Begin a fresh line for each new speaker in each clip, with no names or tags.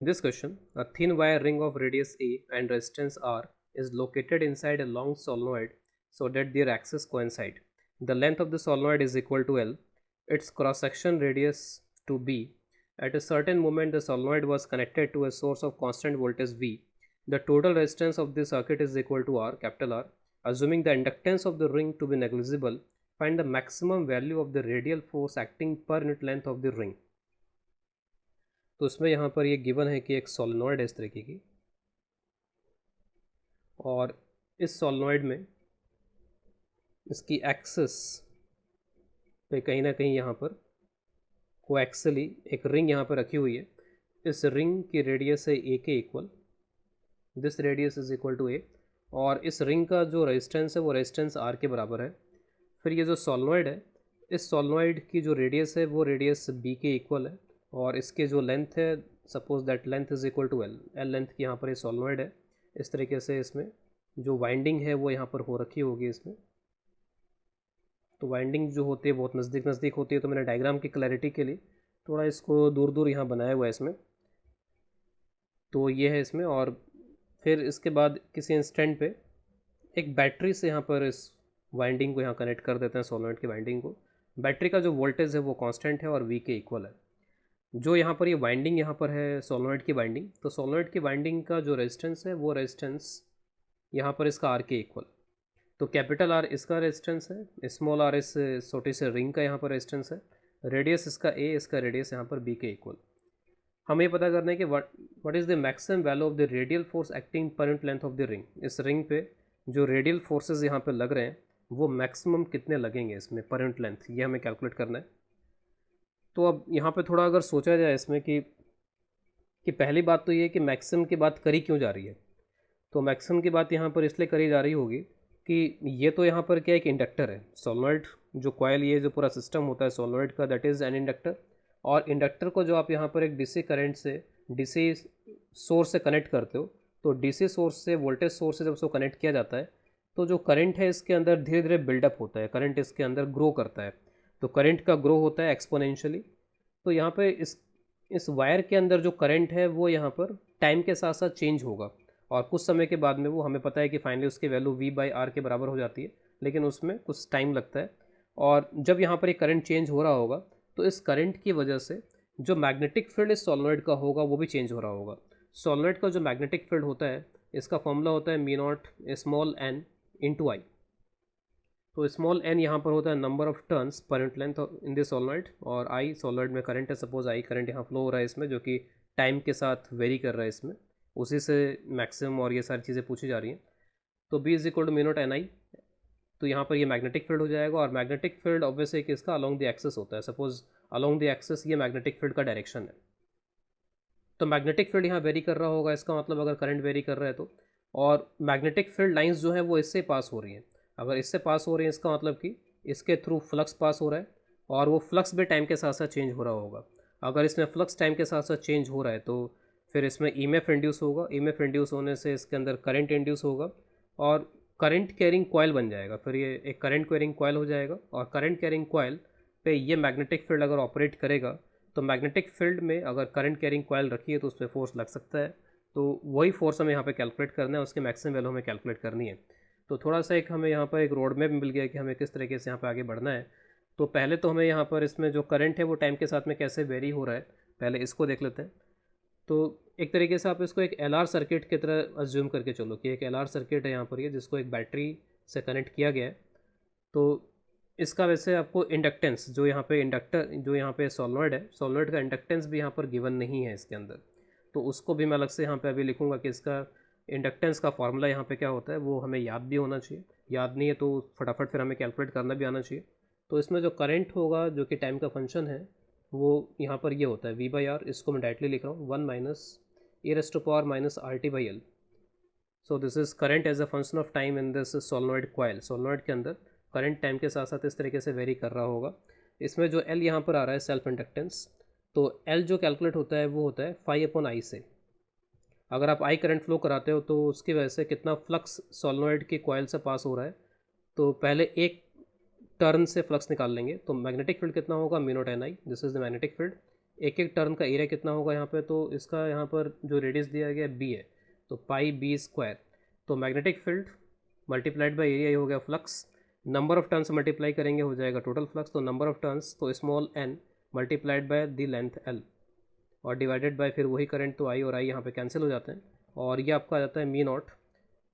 In this question, a thin wire ring of radius A and resistance R is located inside a long solenoid so that their axes coincide. The length of the solenoid is equal to L, its cross section radius to B. At a certain moment, the solenoid was connected to a source of constant voltage V. The total resistance of the circuit is equal to R, capital R. Assuming the inductance of the ring to be negligible, find the maximum value of the radial force acting per unit length of the ring. तो इसमें यहाँ पर ये given है कि एक solenoid है इस तरीके की, और इस सोलेनॉइड में इसकी एक्सिस पे कहीं ना कहीं यहाँ पर कोएक्सियली एक रिंग यहाँ पर रखी हुई है. इस रिंग की रेडियस है ए के equal, this radius is equal to A, और इस रिंग का जो रेजिस्टेंस है वो रेजिस्टेंस आर के बराबर है. फिर ये जो सोलेनॉइड है, इस सोलेनॉइड की जो रेडियस है वो रेडियस बी के इक्वल है, और इसके जो लेंथ है, suppose that length is equal to L length की यहाँ पर ये सोलेनॉइड है. इस तरीके से इसमें जो वाइंडिंग है वो यहाँ पर हो रखी होगी इसमें. तो वाइंडिंग जो होती है बहुत नज़दीक नज़दीक होती है, तो मैंने डायग्राम की क्लैरिटी के लिए थोड़ा इसको दूर दूर यहाँ बनाया हुआ है इसमें. तो ये है इसमें, और फिर इसके बाद किसी इंस्टेंट पे एक बैटरी से यहाँ पर इस वाइंडिंग को यहाँ कनेक्ट कर देते हैं, सोलेनॉइड की वाइंडिंग को. बैटरी का जो वोल्टेज है वो कांस्टेंट है और वी के इक्वल है. जो यहाँ पर ये वाइंडिंग यहाँ पर है सोलेनॉइड की वाइंडिंग, तो सोलेनॉइड की वाइंडिंग का जो रेजिस्टेंस है वो रेजिस्टेंस यहाँ पर इसका आर के इक्वल. तो कैपिटल आर इसका रेजिस्टेंस है, स्मॉल आर इस छोटे से रिंग का यहाँ पर रेजिस्टेंस है, रेडियस इसका ए, इसका रेडियस यहाँ पर बी के इक्वल. हमें ये पता करना है कि what is the maximum value of the radial force acting पर unit length of the ring. इस रिंग पे जो रेडियल फोर्सेज यहाँ पे लग रहे हैं वो मैक्सिमम कितने लगेंगे इसमें पर यूनिट लेंथ, ये हमें कैलकुलेट करना है. तो अब यहाँ पे थोड़ा अगर सोचा जाए इसमें कि पहली बात तो ये है कि मैक्सिमम की बात करी क्यों जा रही है. तो मैक्सिमम की बात यहाँ पर इसलिए करी जा रही होगी कि ये तो यहाँ पर क्या एक इंडक्टर है, सोलेनॉइड जो कॉयल, ये जो पूरा सिस्टम होता है सोलेनॉइड का, दैट इज़ एन इंडक्टर. और इंडक्टर को जो आप यहाँ पर एक डीसी करंट से, डीसी सोर्स से कनेक्ट करते हो, तो डीसी सोर्स से, वोल्टेज सोर्स से जब उसको कनेक्ट किया जाता है तो जो करंट है इसके अंदर धीरे धीरे बिल्डअप होता है, करंट इसके अंदर ग्रो करता है. तो करंट का ग्रो होता है एक्सपोनेंशियली. तो यहाँ पे इस वायर के अंदर जो करंट है वो यहाँ पर टाइम के साथ साथ चेंज होगा, और कुछ समय के बाद में वो, हमें पता है कि फाइनली उसकी वैल्यू वी बाई आर के बराबर हो जाती है, लेकिन उसमें कुछ टाइम लगता है. और जब यहाँ पर एक करंट चेंज हो रहा होगा तो इस करंट की वजह से जो मैग्नेटिक फील्ड इस सोलेनॉइड का होगा वो भी चेंज हो रहा होगा. सोलेनॉइड का जो मैग्नेटिक फील्ड होता है, इसका फॉर्मूला होता है mu naught small n into I. तो स्मॉल एन यहाँ पर होता है number of turns per unit length in this solenoid, और आई सोलेनॉइड में करंट है, सपोज आई करंट यहाँ फ्लो हो रहा है इसमें, जो कि टाइम के साथ वेरी कर रहा है इसमें, उसी से मैक्सिमम और ये सारी चीज़ें पूछी जा रही हैं. तो B is equal to mu naught n I. तो यहाँ पर ये मैग्नेटिक फील्ड हो जाएगा, और मैग्नेटिक फील्ड ऑब्वियसली किसका, अलॉन्ग द एक्सिस होता है. सपोज अलॉन्ग द एक्सिस ये मैग्नेटिक फील्ड का डायरेक्शन है. तो मैग्नेटिक फील्ड यहाँ वेरी कर रहा होगा, इसका मतलब अगर करंट वेरी कर रहा है तो, और मैग्नेटिक फील्ड लाइंस जो है वो इससे पास हो रही हैं. अगर इससे पास हो रही है इसका मतलब कि इसके थ्रू फ्लक्स पास हो रहा है, और वो फ्लक्स भी टाइम के साथ साथ चेंज हो रहा होगा. अगर इसमें फ्लक्स टाइम के साथ साथ चेंज हो रहा है तो फिर इसमें ईएमएफ इंड्यूस होगा, ईएमएफ इंड्यूस होने से इसके अंदर करंट इंड्यूस होगा, और करंट कैरिंग कॉयल बन जाएगा. फिर ये एक करंट कैरिंग कॉयल हो जाएगा, और करंट कैरिंग कॉयल पे ये मैग्नेटिक फील्ड अगर ऑपरेट करेगा तो मैग्नेटिक फील्ड में अगर करंट कैरिंग कॉयल रखी है तो उस पर फोर्स लग सकता है. तो वही फोर्स हमें यहाँ पे कैलकुलेट करना है, उसकी मैक्सिमम वैल्यू हमें कैलकुलेट करनी है. तो थोड़ा सा एक हमें यहाँ पर एक रोड मैप मिल गया कि हमें किस तरीके से यहाँ पर आगे बढ़ना है. तो पहले तो हमें यहाँ पर इसमें जो करंट है वो टाइम के साथ में कैसे वेरी हो रहा है, पहले इसको देख लेते हैं. तो एक तरीके से आप इसको एक एलआर सर्किट की तरह अज्यूम करके चलो कि एक एलआर सर्किट है यहाँ पर ये, जिसको एक बैटरी से कनेक्ट किया गया है. तो इसका वैसे आपको इंडक्टेंस, जो यहाँ पे इंडक्टर, जो यहाँ पे सोलेनॉइड है, सोलेनॉइड का इंडक्टेंस भी यहाँ पर गिवन नहीं है इसके अंदर. तो उसको भी मैं अलग से यहाँ पे अभी लिखूँगा कि इसका इंडक्टेंस का फार्मूला यहाँ पे क्या होता है, वो हमें याद भी होना चाहिए. याद नहीं है तो फटाफट फिर हमें कैलकुलेट करना भी आना चाहिए. तो इसमें जो करंट होगा जो कि टाइम का फंक्शन है वो यहाँ पर ये होता है वी बाई आर. इसको मैं डायरेक्टली लिख रहा हूँ 1 minus E raise to power minus R T by L. So this is current as a function of time in this solenoid coil. Solenoid के अंदर करंट टाइम के साथ साथ इस तरीके से वेरी कर रहा होगा. इसमें जो एल यहाँ पर आ रहा है सेल्फ इंडक्टेंस, तो एल जो कैलकुलेट होता है वो होता है फाई अपॉन आई से. अगर आप आई करंट फ्लो कराते हो तो उसकी वजह से कितना फ्लक्स सोलेनॉइड की कॉइल से पास हो रहा है, तो पहले एक टर्न से फ्लक्स निकाल लेंगे. तो मैग्नेटिक फील्ड कितना होगा, मी naught n I, this is the magnetic field. एक एक टर्न का एरिया कितना होगा यहाँ पे, तो इसका यहाँ पर जो रेडियस दिया गया बी है, तो पाई बी स्क्वायर, तो magnetic field multiplied by area ये हो गया flux, number of turns multiply करेंगे हो जाएगा टोटल फ्लक्स, तो नंबर ऑफ टर्न्स तो small N multiplied by the length L और डिवाइडेड बाय फिर वही करंट, तो आई और आई यहाँ पे कैंसिल हो जाते हैं और ये आपका आ जाता है mu naught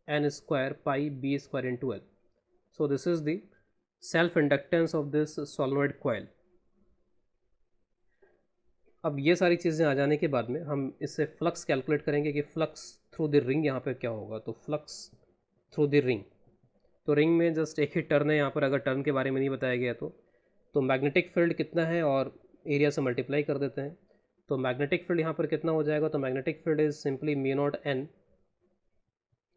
N square pi B square into L. So this is the self inductance of this solenoid coil. अब ये सारी चीज़ें आ जाने के बाद में हम इससे फ्लक्स कैलकुलेट करेंगे कि फ्लक्स थ्रू द रिंग यहाँ पे क्या होगा। तो फ्लक्स थ्रू द रिंग, तो रिंग में जस्ट एक ही टर्न है यहाँ पर, अगर टर्न के बारे में नहीं बताया गया तो मैग्नेटिक फील्ड कितना है और एरिया से मल्टीप्लाई कर देते हैं। तो मैग्नेटिक फील्ड यहाँ पर कितना हो जाएगा, तो magnetic field is simply mu naught n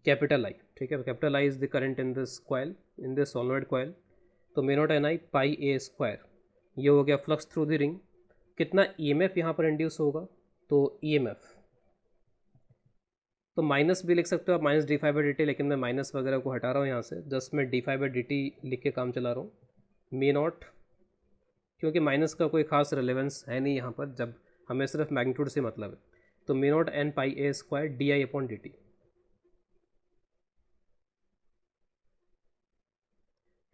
capital I, ठीक है, capital I is the current in this coil, in this solenoid coil, तो mu naught n I pi A square, ये हो गया फ्लक्स थ्रू द रिंग। कितना EMF यहाँ पर induce होगा, तो ईएमएफ तो माइनस भी लिख सकते हो आप, minus D phi by D T, लेकिन मैं माइनस वगैरह को हटा रहा हूँ यहाँ से, जस्ट मैं D phi by D T लिख के काम चला रहा हूँ, मी नॉट, क्योंकि माइनस का कोई खास रिलेवेंस है नहीं यहाँ पर, जब हमें सिर्फ मैग्नीट्यूड से मतलब है, तो mu naught N pi A square D I upon D T,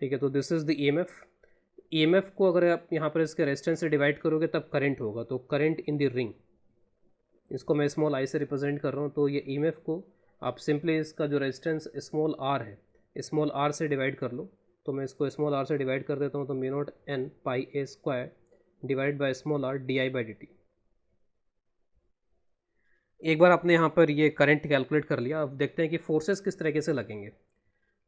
ठीक है। तो this is the EMF. EMF को अगर आप यहाँ पर इसके रेजिस्टेंस से डिवाइड करोगे तब करंट होगा, तो करंट इन द रिंग, इसको मैं स्मॉल आई से रिप्रेजेंट कर रहा हूँ, तो ये ईएमएफ को आप सिंपली इसका जो रेजिस्टेंस स्मॉल आर है, स्मॉल आर से डिवाइड कर लो, तो मैं इसको स्मॉल आर से डिवाइड कर देता हूँ, तो mu naught N pi A square divide by small are D I by D T. एक बार आपने यहाँ पर ये करंट कैलकुलेट कर लिया, अब देखते हैं कि फोर्सेस किस तरीके से लगेंगे।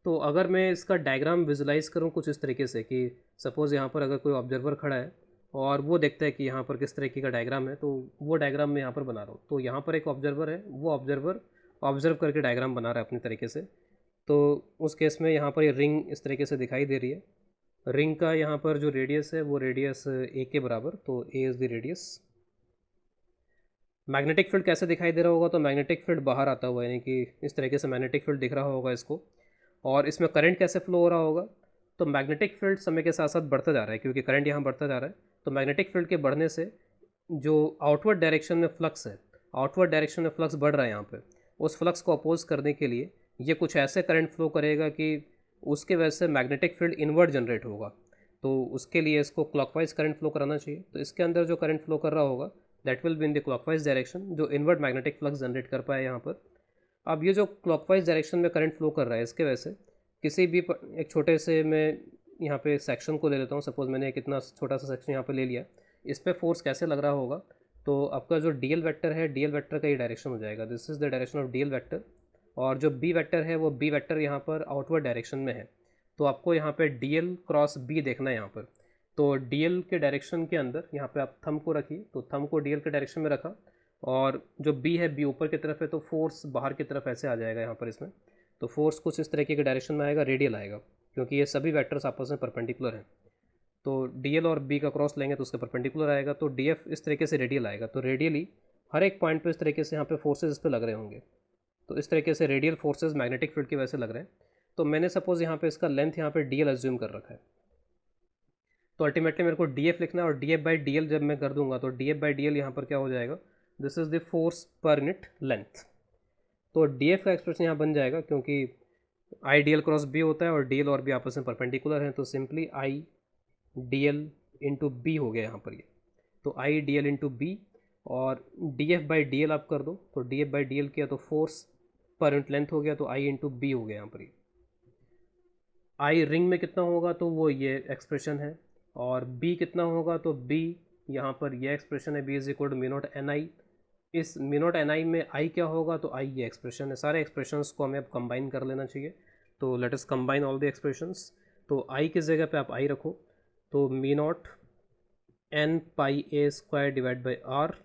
तो अगर मैं इसका डायग्राम विजुलाइज करूँ कुछ इस तरीके से कि सपोज़ यहाँ पर अगर कोई ऑब्जर्वर खड़ा है और वो देखता है कि यहाँ पर किस तरीके का डायग्राम है, तो वो डायग्राम मैं यहाँ पर बना रहा हूँ। तो यहाँ पर एक ऑब्जर्वर है, वो ऑब्जर्वर ऑब्जर्व करके डायग्राम बना रहा है अपने तरीके से। तो उस केस में यहाँ पर ये रिंग इस तरीके से दिखाई दे रही है, रिंग का यहाँ पर जो रेडियस है वो रेडियस ए के बराबर, तो A is the radius. Magnetic field कैसे दिखाई दे रहा होगा, तो मैग्नेटिक फील्ड बाहर आता हुआ, यानी कि इस तरीके से मैग्नेटिक फील्ड दिख रहा होगा इसको। और इसमें करंट कैसे फ्लो हो रहा होगा, तो मैग्नेटिक फील्ड समय के साथ साथ बढ़ता जा रहा है, क्योंकि करंट यहाँ बढ़ता जा रहा है, तो मैग्नेटिक फील्ड के बढ़ने से जो आउटवर्ड डायरेक्शन में फ्लक्स है, आउटवर्ड डायरेक्शन में फ्लक्स बढ़ रहा है यहाँ पे, उस फ्लक्स को अपोज करने के लिए ये कुछ ऐसे करंट फ्लो करेगा कि उसके वजह से मैग्नेटिक फील्ड इनवर्ट जनरेट होगा। तो उसके लिए इसको क्लॉकवाइज करंट फ्लो कराना चाहिए। तो इसके अंदर जो करंट फ्लो कर रहा होगा that will be in the clockwise direction, जो इनवर्ट मैग्नेटिक फ्लक्स जनरेट कर पाए यहाँ पर। अब ये जो क्लॉकवाइज डायरेक्शन में करंट फ्लो कर रहा है, इसके वजह से किसी भी एक छोटे से मैं यहाँ पे सेक्शन को ले लेता हूँ, सपोज मैंने एक इतना छोटा सा सेक्शन यहाँ पे ले लिया, इस पर फोर्स कैसे लग रहा होगा, तो आपका जो डी एल वैक्टर है, डी एल वैक्टर का ये डायरेक्शन हो जाएगा, this is the direction of D L vector. और जो बी वैक्टर है वो बी वैक्टर यहाँ पर आउटवर्ड डायरेक्शन में है, तो आपको यहाँ पे डी एल क्रॉस बी देखना है यहाँ पर। तो डी एल के डायरेक्शन के अंदर यहाँ पे आप थंब को रखिए, तो थंब को डी एल के डायरेक्शन में रखा, और जो बी है बी ऊपर की तरफ है, तो फोर्स बाहर की तरफ ऐसे आ जाएगा यहाँ पर इसमें। तो फोर्स कुछ इस तरीके के डायरेक्शन में आएगा, रेडियल आएगा, क्योंकि ये सभी वेक्टर्स आपस में परपेंडिकुलर हैं। तो डी एल और बी का क्रॉस लेंगे तो उसके परपेंडिकुलर आएगा, तो डी एफ इस तरीके से रेडियल आएगा। तो रेडियली हर एक पॉइंट पे इस तरीके से यहाँ पे फोर्सेज इस पर लग रहे होंगे, तो इस तरीके से रेडियल फोर्सेज मैग्नेटिक फील्ड की वजह से लग रहे हैं। तो मैंने सपोज यहाँ पे इसका लेंथ यहाँ पे डी एल एज्यूम कर रखा है, तो अल्टीमेटली मेरे को डी एफ लिखना है, और D F by D L जब मैं कर दूंगा तो D F by D L यहाँ पर क्या हो जाएगा, this is the force per unit length. तो डी एफ का एक्सप्रेशन यहाँ बन जाएगा, क्योंकि I D L cross B होता है और डी एल और बी आपस में परपेंडिकुलर हैं, तो simply I D L into B हो गया यहाँ पर ये। तो I D L into B, और D F by D L आप कर दो, तो D F by D L किया तो फोर्स पर यूनिट लेंथ हो गया, तो आई इंटू बी हो गया यहाँ पर ये। आई रिंग में कितना होगा, तो वो ये एक्सप्रेशन है, और बी कितना होगा, तो बी यहाँ पर ये एक्सप्रेशन है, B is equal to mu naught n I. इस मी नॉट एन आई में आई क्या होगा, तो आई ये एक्सप्रेशन है। सारे एक्सप्रेशंस को हमें अब कंबाइन कर लेना चाहिए, तो let us combine all the expressions. तो आई किस जगह पे आप आई रखो, तो mu naught N pi A square divide by R,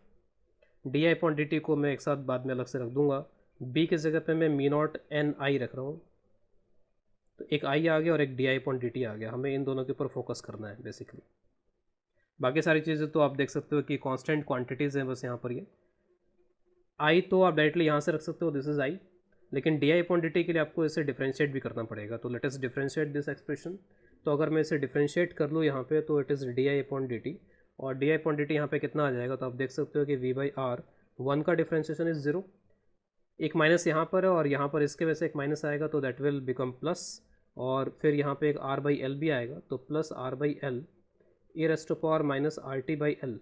D I upon D T को मैं एक साथ बाद में अलग से रख दूंगा। बी किस जगह पे मैं मी नॉट एन आई रख रहा हूँ, तो एक आई आ गया और एक D I upon D T आ गया। हमें इन दोनों के ऊपर फोकस करना है बेसिकली। बाकी सारी चीज़ें तो आप देख सकते हो कि कांस्टेंट क्वांटिटीज़ हैं बस यहाँ पर। ये आई तो आप डायरेक्टली यहाँ से रख सकते हो, दिस इज़ आई, लेकिन D I upon D T के लिए आपको इसे डिफ्रेंशिएट भी करना पड़ेगा। तो let us differentiate this expression. तो अगर मैं इसे डिफ्रेंशिएट कर लूँ यहाँ पे, तो it is D I upon D T, और डी आई क्वान्टिटी यहाँ पे कितना आ जाएगा, तो आप देख सकते हो कि वी बाई आर, 1 का डिफ्रेंशिएशन इज 0, एक माइनस यहाँ पर है और यहाँ पर इसके वजह से एक माइनस आएगा तो दैट विल बिकम प्लस, और फिर यहाँ पे एक आर बाई एल भी आएगा तो plus R by L E raised to power minus R T by L,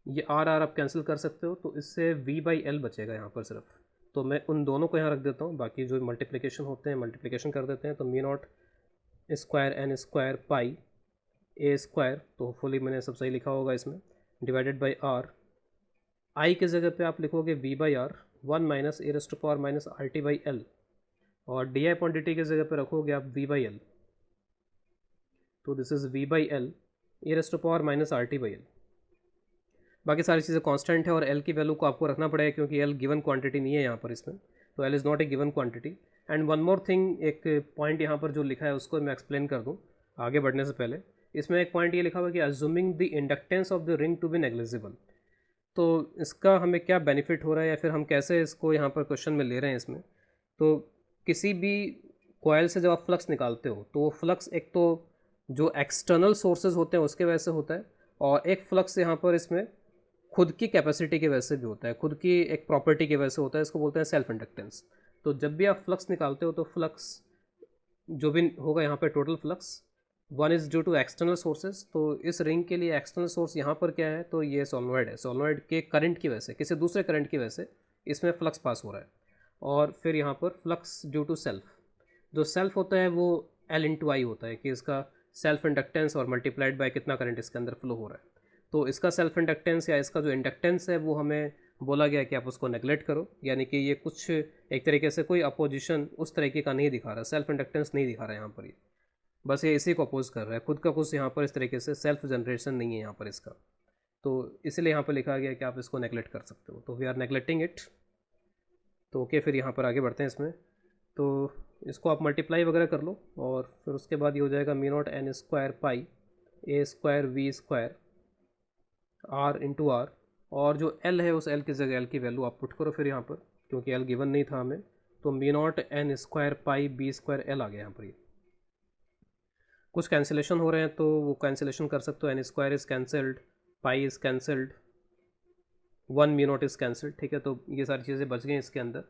ये आर आप कैंसिल कर सकते हो तो इससे वी बाई एल बचेगा यहाँ पर सिर्फ। तो मैं उन दोनों को यहाँ रख देता हूँ, बाकी जो मल्टीप्लिकेशन होते हैं मल्टीप्लिकेशन कर देते हैं। तो mu naught square N square pi A square, तो होपफुली मैंने सब सही लिखा होगा इसमें, डिवाइडेड बाई आर, आई की जगह पे आप लिखोगे V by R 1 minus E raised to power minus R T by L, और डी आई क्वान्टिटी की जगह पे रखोगे आप वी बाई एल, तो this is V by L E raised to power minus R T by L. बाकी सारी चीज़ें कांस्टेंट है और एल की वैल्यू को आपको रखना पड़ेगा क्योंकि एल गिवन क्वांटिटी नहीं है यहाँ पर इसमें, तो L is not a given quantity. And one more thing, एक पॉइंट यहाँ पर जो लिखा है उसको मैं एक्सप्लेन कर दूँ आगे बढ़ने से पहले। इसमें एक पॉइंट ये लिखा हुआ है कि assuming the inductance of the ring to be negligible, तो इसका हमें क्या बेनिफिट हो रहा है या फिर हम कैसे इसको यहाँ पर क्वेश्चन में ले रहे हैं इसमें। तो किसी भी कॉयल से जब आप फ्लक्स निकालते हो तो वो फ्लक्स एक तो जो एक्सटर्नल सोर्सेज होते हैं उसके वजह से होता है, और एक फ्लक्स यहाँ पर इसमें खुद की कैपेसिटी की वजह से भी होता है, खुद की एक प्रॉपर्टी की वजह से होता है, इसको बोलते हैं सेल्फ इंडक्टेंस। तो जब भी आप फ्लक्स निकालते हो तो फ्लक्स जो भी होगा यहाँ पे total flux, one is due to external sources. तो इस रिंग के लिए एक्सटर्नल सोर्स यहाँ पर क्या है, तो ये सोलनॉइड है, सोलनॉइड के करंट की वजह से, किसी दूसरे करंट की वजह से इसमें फ्लक्स पास हो रहा है। और फिर यहाँ पर फ्लक्स ड्यू टू सेल्फ, जो सेल्फ होता है वो एल इंटू आई होता है कि इसका सेल्फ इंडक्टेंस और मल्टीप्लाइड बाय कितना करंट इसके अंदर फ्लो हो रहा है। तो इसका सेल्फ इंडक्टेंस या इसका जो इंडक्टेंस है वो हमें बोला गया कि आप उसको नेगलेक्ट करो, यानी कि ये कुछ एक तरीके से कोई अपोजिशन उस तरीके का नहीं दिखा रहा, सेल्फ इंडक्टेंस नहीं दिखा रहा है यहाँ पर, ये बस ये इसी को अपोज कर रहा है, खुद का कुछ यहाँ पर इस तरीके से सेल्फ जनरेशन नहीं है यहाँ पर इसका। तो इसलिए यहाँ पर लिखा गया कि आप इसको नेगलेक्ट कर सकते हो, तो वी आर नेगलेक्टिंग इट। तो ओके, फिर यहाँ पर आगे बढ़ते हैं इसमें। तो इसको आप मल्टीप्लाई वगैरह कर लो और फिर उसके बाद ये हो जाएगा mu naught N square pi A square V square R into R, और जो एल है उस एल की जगह एल की वैल्यू आप पुट करो फिर यहाँ पर, क्योंकि एल गिवन नहीं था हमें, तो mu naught N square pi B square L आ गया यहाँ पर। ये कुछ कैंसिलेशन हो रहे हैं तो वो कैंसिलेशन कर सकते हो, N square is cancelled, pi is cancelled, 1 mu naught is cancelled, ठीक है। तो ये सारी चीज़ें बच गई इसके अंदर।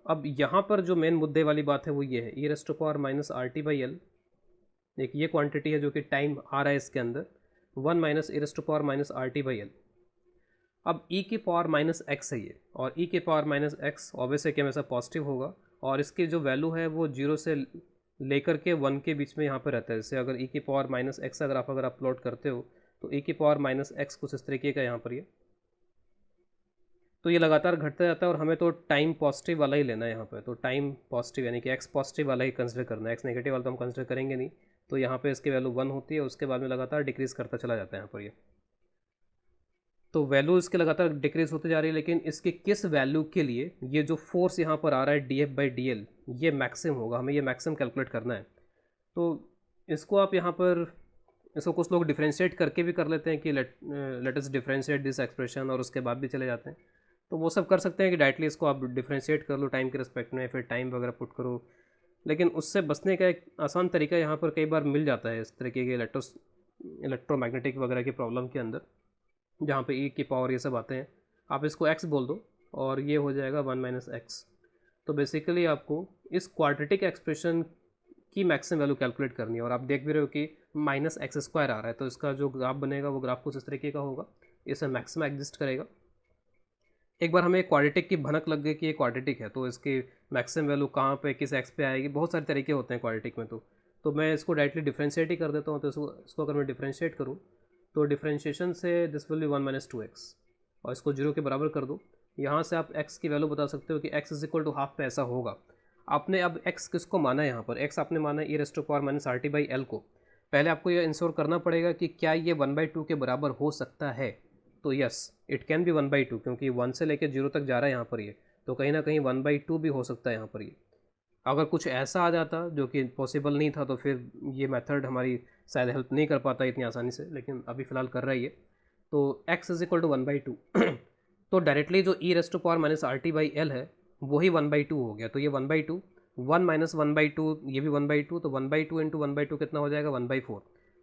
अब यहाँ पर जो मेन मुद्दे वाली बात है वो ये है, E raised to power minus R T by L, एक ये क्वांटिटी है जो कि टाइम आ रहा है इसके अंदर, 1 minus E raised to power minus R T by L. अब ई की पावर माइनस एक्स है ये, और ई के पावर माइनस एक्स ऑब्वियसली कि हमेशा पॉजिटिव होगा, और इसकी जो वैल्यू है वो 0 से लेकर के 1 के बीच में यहाँ पर रहता है। जैसे अगर ई की पावर माइनस एक्स अगर आप प्लॉट करते हो तो ई की पावर माइनस एक्स कुछ इस तरीके का यहाँ पर ये, तो ये लगातार घटता जाता है और हमें तो टाइम पॉजिटिव वाला ही लेना है यहाँ पे। तो टाइम पॉजिटिव यानी कि एक्स पॉजिटिव वाला ही कंसिडर करना है, एक्स नेगेटिव वाला तो हम कंसिडर करेंगे नहीं। तो यहाँ पे इसकी वैल्यू 1 होती है, उसके बाद में लगातार डिक्रीज़ करता चला जाता है यहाँ पर ये। तो वैल्यू इसके लगातार डिक्रीज़ होती जा रही है, लेकिन इसके किस वैल्यू के लिए ये जो फोर्स यहाँ पर आ रहा है D F by D L ये मैक्सिमम होगा, हमें ये मैक्सिमम कैलकुलेट करना है। तो इसको आप यहाँ पर, इसको कुछ लोग डिफ्रेंशिएट करके भी कर लेते हैं कि let us differentiate this expression, और उसके बाद भी चले जाते हैं। तो वो सब कर सकते हैं कि डायरेक्टली इसको आप डिफ्रेंशिएट कर लो टाइम के रिस्पेक्ट में, फिर टाइम वगैरह पुट करो। लेकिन उससे बचने का एक आसान तरीका यहाँ पर कई बार मिल जाता है इस तरीके के इलेक्ट्रोमैग्नेटिक वगैरह की प्रॉब्लम के अंदर, जहाँ पे ई की पावर ये सब आते हैं। आप इसको एक्स बोल दो और ये हो जाएगा 1 माइनस एक्स। तो बेसिकली आपको इस क्वाड्रेटिक एक्सप्रेशन की मैक्सिमम वैल्यू कैलकुलेट करनी है, और आप देख भी रहे हो कि माइनस एक्स स्क्वायर आ रहा है, तो इसका जो ग्राफ बनेगा वो ग्राफ कुछ इस तरीके का होगा, इसमें मैक्सिमम एग्जिस्ट करेगा। एक बार हमें क्वाड्रेटिक की भनक लग गई कि ये क्वाड्रेटिक है, तो इसकी मैक्सिमम वैल्यू कहाँ पे किस एक्स पे आएगी, बहुत सारे तरीके होते हैं क्वाड्रेटिक में। तो मैं इसको डायरेक्टली डिफ्रेंशिएट ही कर देता हूँ। तो इसको अगर मैं डिफ्रेंशिएट करूँ तो डिफ्रेंशिएशन से this will be 1 minus 2x, और इसको 0 के बराबर कर दो। यहाँ से आप x की वैल्यू बता सकते हो कि x is equal to half पे ऐसा होगा। आपने अब x किसको माना है यहाँ पर, x आपने माना E raised to power minus R T by L को। पहले आपको ये इंश्योर करना पड़ेगा कि क्या ये 1/2 के बराबर हो सकता है। तो यस, इट कैन बी 1/2, क्योंकि 1 से लेकर 0 तक जा रहा है यहाँ पर ये, तो कहीं ना कहीं 1/2 भी हो सकता है यहाँ पर ये। अगर कुछ ऐसा आ जाता जो कि पॉसिबल नहीं था तो फिर ये मेथड हमारी शायद हेल्प नहीं कर पाता इतनी आसानी से, लेकिन अभी फ़िलहाल कर रहा है ये। तो x इज इक्वल टू 1/2 तो डायरेक्टली जो E raised to power minus R T by L है वही 1/2 हो गया। तो ये 1/2, 1 माइनस 1/2, ये भी 1/2, तो 1/2 इंटू 1/2 कितना हो जाएगा 1/4।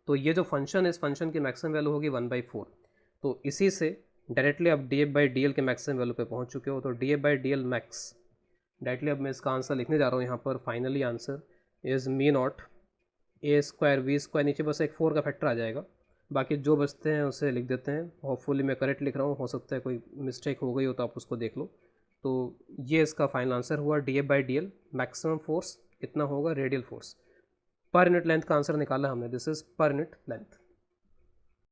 तो ये जो फंक्शन है, इस फंक्शन की मैक्सिमम वैल्यू होगी 1/4। तो इसी से डायरेक्टली आप D F by D L के मैक्सिमम वैल्यू पे पहुंच चुके हो। तो D F by D L max directly अब मैं इसका आंसर लिखने जा रहा हूँ यहाँ पर। Finally answer is mu naught A square V square, नीचे बस एक 4 का फैक्टर आ जाएगा, बाकी जो बचते हैं उसे लिख देते हैं। होपफुली मैं करेक्ट लिख रहा हूँ, हो सकता है कोई मिस्टेक हो गई हो तो आप उसको देख लो। तो ये इसका फाइनल आंसर हुआ, D F by D L maximum force इतना होगा, radial force. Per unit length का आंसर निकाला हमने, दिस इज़ पर यूनिट लेंथ।